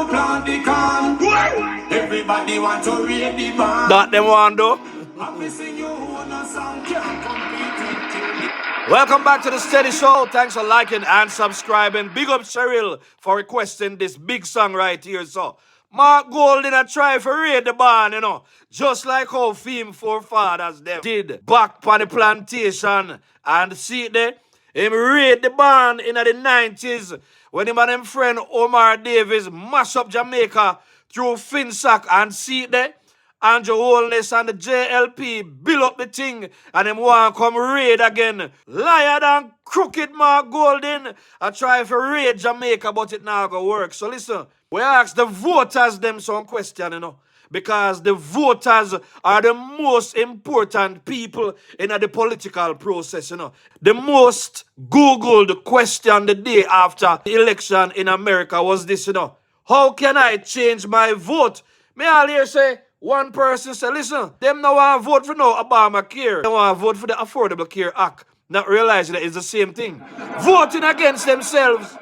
to plant the corn. Everybody want to read the band. That them want do. I'm missing you on a song, can't compete with you. Welcome back to the Steady Show. Thanks for liking and subscribing. Big up Cheryl for requesting this big song right here. So, Mark Golden a try for raid the barn, you know. Just like how Fame forefathers them did back on the plantation. And see it there? Him raid the barn in the 90s when him and him friend Omar Davis mash up Jamaica through Finsack. And see it there? Andrew Holness and the JLP build up the thing and them want to come raid again. Liar than crooked Mark Golden. I try for raid Jamaica, but it now go work. So listen, we ask the voters them some question, you know. Because the voters are the most important people in the political process, you know. The most Googled question the day after the election in America was this, you know. How can I change my vote? May I hear say, one person say, listen, them now want to vote for no Obamacare. They want to vote for the Affordable Care Act. Not realizing that it's the same thing. Voting against themselves.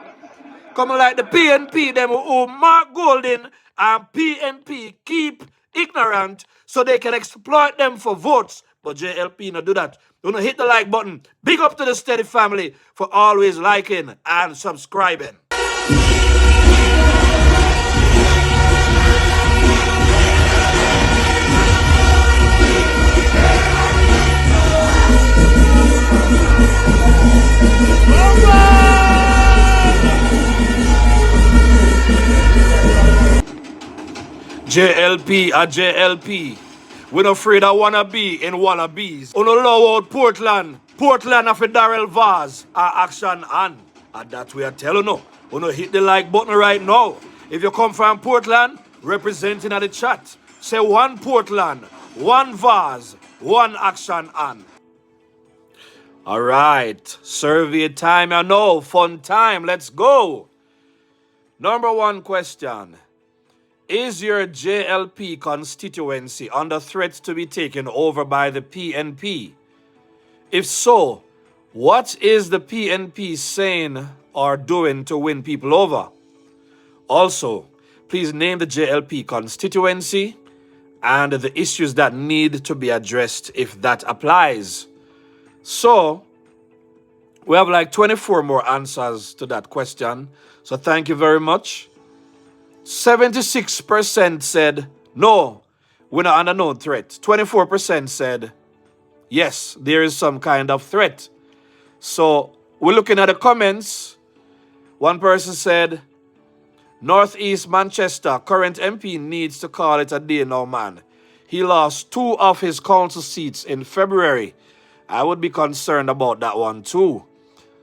Coming like the PNP, them who Mark Golden and PNP keep ignorant so they can exploit them for votes. But JLP not do that. You know, hit the like button. Big up to the Steady family for always liking and subscribing. JLP a JLP. We're not afraid of wannabe in wannabes. On allow out Portland. Portland of a Darrell Vaz are action on. And that we are telling you. We don't hit the like button right now. If you come from Portland, representing at the chat. Say one Portland, one Vaz, one action on. Alright. Survey time, I know. Fun time. Let's go. Number one question. Is your JLP constituency under threat to be taken over by the PNP? If so, what is the PNP saying or doing to win people over? Also, please name the JLP constituency and the issues that need to be addressed if that applies. So, we have like 24 more answers to that question. So thank you very much. 76% said, no, we're not under no threat. 24% said, yes, there is some kind of threat. So we're looking at the comments. One person said, Northeast Manchester, current MP needs to call it a day now, man. He lost 2 of his council seats in February. I would be concerned about that one too.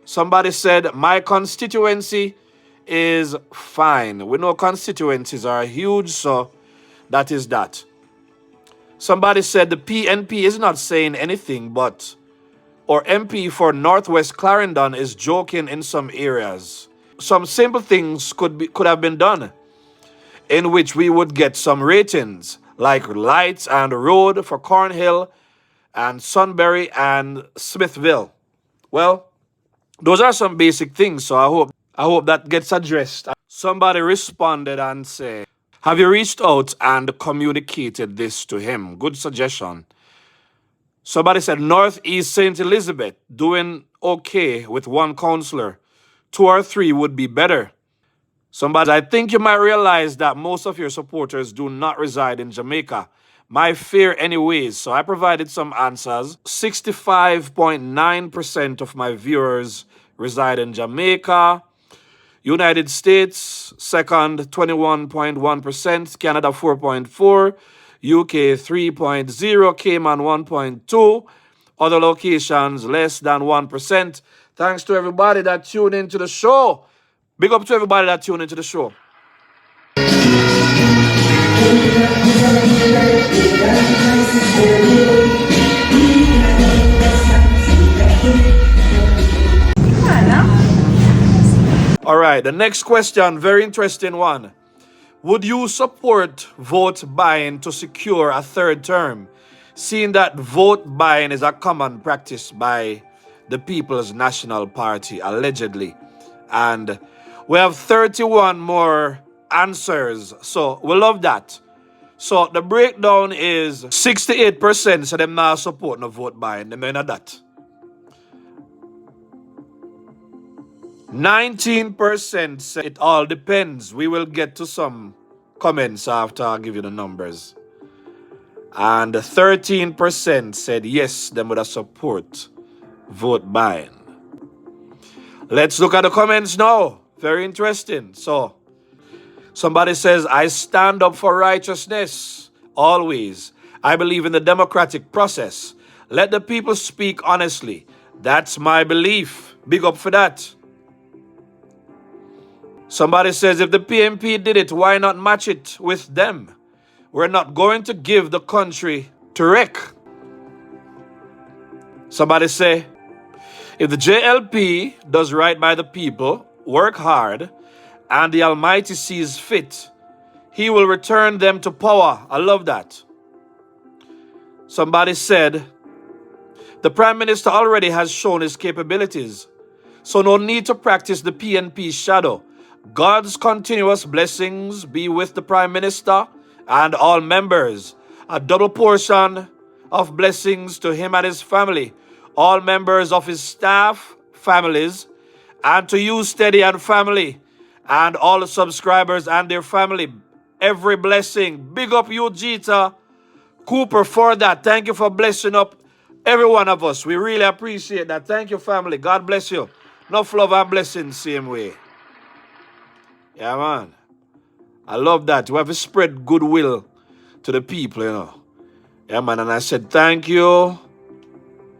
Somebody said, my constituency is fine. We know constituencies are huge, so that is that. Somebody said the PNP is not saying anything, but our MP for Northwest Clarendon is joking in some areas. Some simple things could have been done in which we would get some ratings, like lights and road for Cornhill and Sunbury and Smithville. Well, those are some basic things, so I hope that gets addressed. Somebody responded and said, have you reached out and communicated this to him? Good suggestion. Somebody said, Northeast St. Elizabeth, doing okay with one councillor. 2 or 3 would be better. Somebody, I think you might realize that most of your supporters do not reside in Jamaica. My fear anyways. So I provided some answers. 65.9% of my viewers reside in Jamaica. United States, second, 21.1%, Canada 4.4%, UK 3.0%, Cayman 1.2%, other locations less than 1%. Thanks to everybody that tuned into the show. Big up to everybody that tuned into the show. All right, the next question, very interesting one. Would you support vote buying to secure a 3rd term, seeing that vote buying is a common practice by the People's National Party, allegedly? And we have 31 more answers. So we love that. So the breakdown is 68% say them not support no vote buying. Them in that. 19% say it all depends. We will get to some comments after I give you the numbers. And 13% said yes, them would support vote buying. Let's look at the comments now. Very interesting. So, somebody says, I stand up for righteousness always. I believe in the democratic process. Let the people speak honestly. That's my belief. Big up for that. Somebody says, if the PNP did it, why not match it with them? We're not going to give the country to wreck. Somebody say, if the JLP does right by the people, work hard, and the Almighty sees fit, He will return them to power. I love that. Somebody said, the Prime Minister already has shown his capabilities, so no need to practice the PNP shadow. God's continuous blessings be with the Prime Minister and all members. A double portion of blessings to him and his family, all members of his staff, families, and to you, Steady and family, and all the subscribers and their family. Every blessing. Big up you, Jeeta Cooper, for that. Thank you for blessing up every one of us. We really appreciate that. Thank you, family. God bless you. Enough love and blessings same way. Yeah, man. I love that. We have to spread goodwill to the people, you know. Yeah, man. And I said, thank you.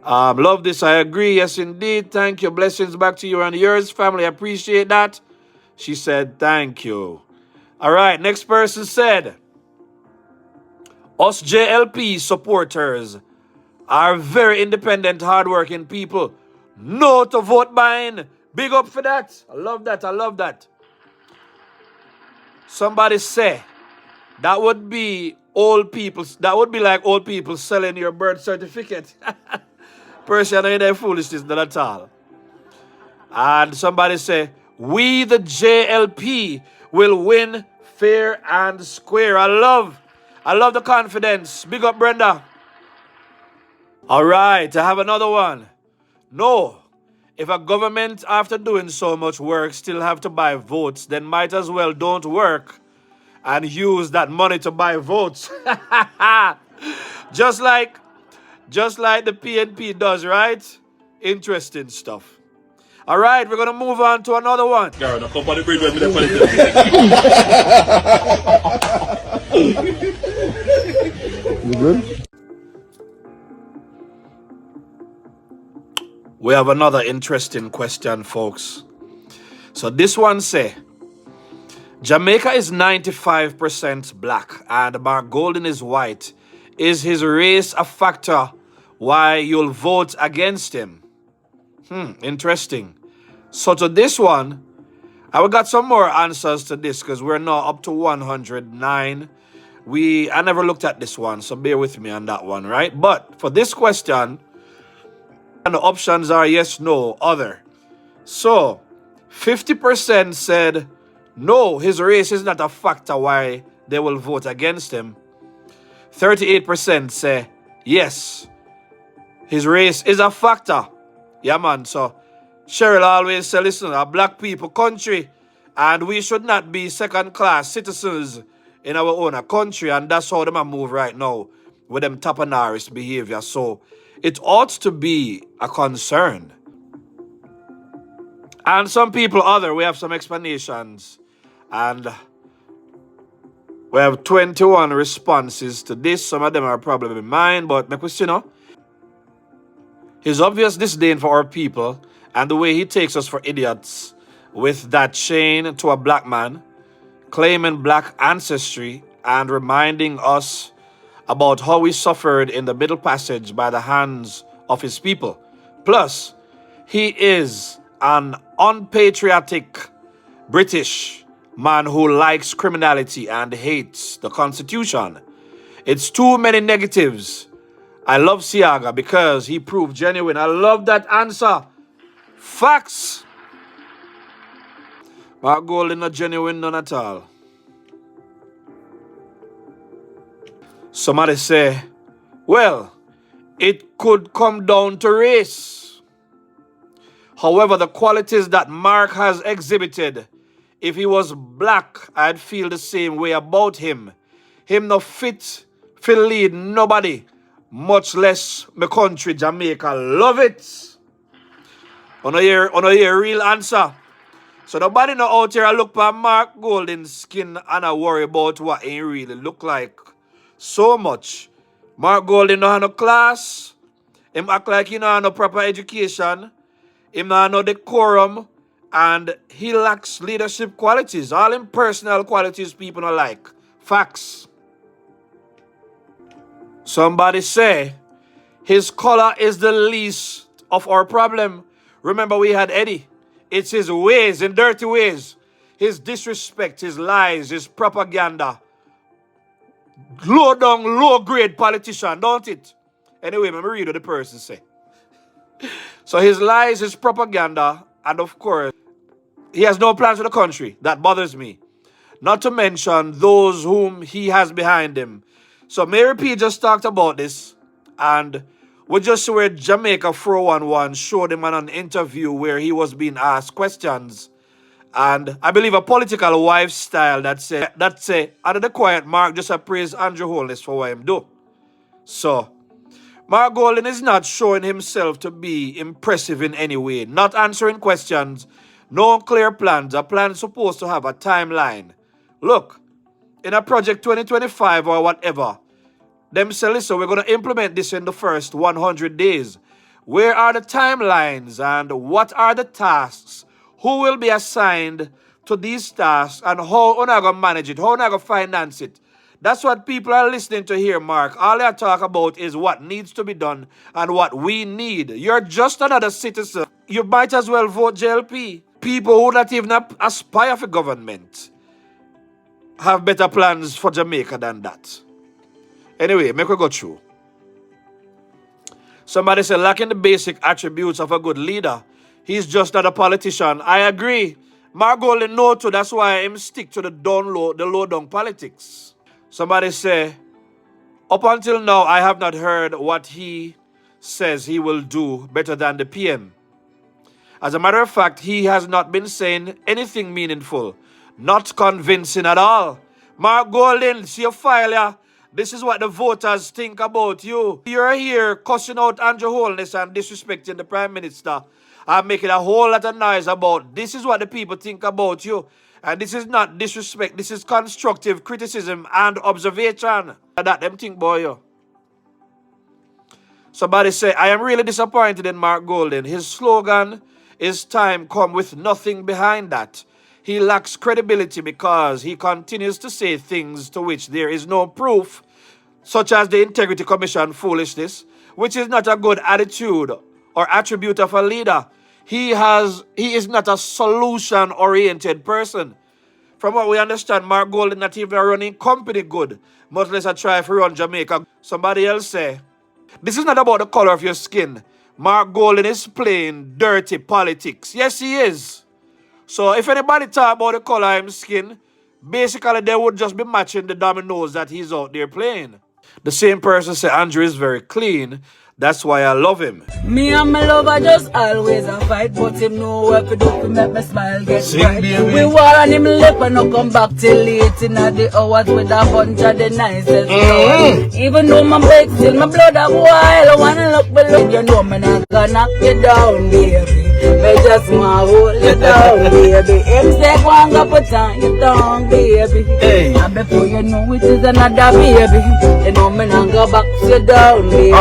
Love this. I agree. Yes, indeed. Thank you. Blessings back to you and yours, family. I appreciate that. She said, thank you. All right. Next person said, us JLP supporters are very independent, hardworking people. No to vote buying. Big up for that. I love that. I love that. Somebody say, that would be old people. That would be like old people selling your birth certificate. Person, I ain't foolishness, not at all. And somebody say, we the JLP will win fair and square. I love the confidence. Big up, Brenda. All right, I have another one. No, if a government, after doing so much work, still have to buy votes, then might as well don't work and use that money to buy votes. Just like the PNP does, right? Interesting stuff. All right, we're going to move on to another one. You good? We have another interesting question, folks. So this one say, Jamaica is 95% black and Mark Golden is white. Is his race a factor why you'll vote against him? Interesting. So to this one, I got some more answers to this because we're now up to 109. I never looked at this one, so bear with me on that one, right? But for this question, and the options are yes, no, other. So 50% said no, his race is not a factor why they will vote against him. 38% say yes, his race is a factor. Yeah, man. So Cheryl always say, listen, a black people country, and we should not be second-class citizens in our own country, and that's how them move right now with them tapanarist behavior. So it ought to be a concern. And some people we have some explanations, and we have 21 responses to this. Some of them are probably mine, but make we see, his obvious disdain for our people and the way he takes us for idiots with that chain to a black man, claiming black ancestry and reminding us about how we suffered in the Middle Passage by the hands of his people. Plus, he is an unpatriotic British man who likes criminality and hates the Constitution. It's too many negatives. I love Siaga because he proved genuine. I love that answer. Facts. Mark Golden not genuine, none at all. Somebody say, well, it could come down to race. However, the qualities that Mark has exhibited, if he was black, I'd feel the same way about him. Him no fit lead nobody, much less my country, Jamaica. Love it. On a year real answer. So nobody no out here look for Mark Golden skin and I worry about what he really look like. So much. Mark Golden no have no class. Him act like he no have no proper education. Him no have no decorum. And he lacks leadership qualities. All him personal qualities people don't like. Facts. Somebody say, his color is the least of our problem. Remember we had Eddie. It's his ways and dirty ways. His disrespect, his lies, his propaganda. Low down, low grade politician, don't it? Anyway, let me read what the person say. So his lies, his propaganda, and of course, he has no plans for the country. That bothers me. Not to mention those whom he has behind him. So Mary P just talked about this, and we just saw where Jamaica 411 showed him on an interview where he was being asked questions. And I believe a political wife style that say, under the quiet, Mark just praise Andrew Holness for what him do. So, Mark Golden is not showing himself to be impressive in any way, not answering questions, no clear plans. A plan supposed to have a timeline. Look, in a project 2025 or whatever, them say, listen, we're going to implement this in the first 100 days. Where are the timelines and what are the tasks? Who will be assigned to these tasks and how are they going to manage it? How are they going to finance it? That's what people are listening to here, Mark. All they talk about is what needs to be done and what we need. You're just another citizen. You might as well vote JLP. People who not even aspire for government have better plans for Jamaica than that. Anyway, make we go through. Somebody said, lacking the basic attributes of a good leader, he's just not a politician. I agree. Mark Golden know too, that's why him stick to the low down politics. Somebody say, up until now, I have not heard what he says he will do better than the PM. As a matter of fact, he has not been saying anything meaningful. Not convincing at all. Mark Golden, see your file here. This is what the voters think about you. You're here cussing out Andrew Holness and disrespecting the Prime Minister and making a whole lot of noise about this is what the people think about you. And this is not disrespect. This is constructive criticism and observation. That them think about you. Somebody say, I am really disappointed in Mark Golden. His slogan is time come with nothing behind that. He lacks credibility because he continues to say things to which there is no proof, such as the Integrity Commission foolishness, which is not a good attitude or attribute of a leader. He is not a solution-oriented person. From what we understand, Mark Golden not even running company good, much less a try to run Jamaica. Somebody else say, this is not about the color of your skin. Mark Golden is playing dirty politics. Yes, he is. So if anybody talk about the color of his skin, basically they would just be matching the dominoes that he's out there playing. The same person say Andrew is very clean. That's why I love him. Me and my lover just always a fight, but him know what to do to make me smile get bright. We war on him lip and no come back till late in the hours with a bunch of the nicest girls. Even though my break still my blood a boil, I wanna look below. You know me not gonna knock you down, baby. Me just want hold you down, baby. Him say go and go put on you down, baby. Hey. And before you know it is another baby. You know me not go back you down, baby.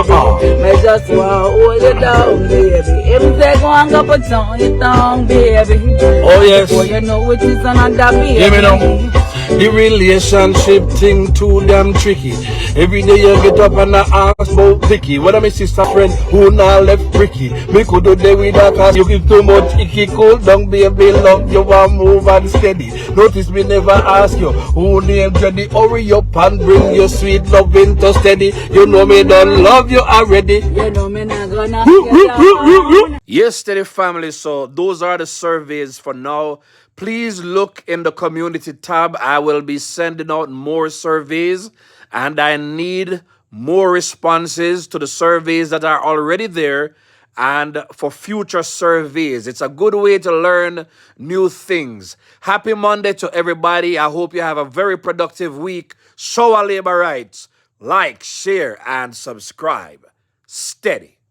I just want to hold you down, baby. Him say go and go put on you down, baby. Oh yes. Before you know it is another baby. Hear me now. The relationship thing too damn tricky. Every day you get up and I ask about Vicky. Whether my sister friend who now left Ricky. Me could do day with her cause you give too much icky. Cool down baby, love you want move and steady. Notice me never ask you who named you. The hurry up and bring your sweet love into steady. You know me don't love you already. You know me not gonna get down. Yes, steady family. So those are the surveys for now. Please look in the community tab. I will be sending out more surveys and I need more responses to the surveys that are already there and for future surveys. It's a good way to learn new things. Happy Monday to everybody. I hope you have a very productive week. Show our labor rights. Like, share, and subscribe. Steady.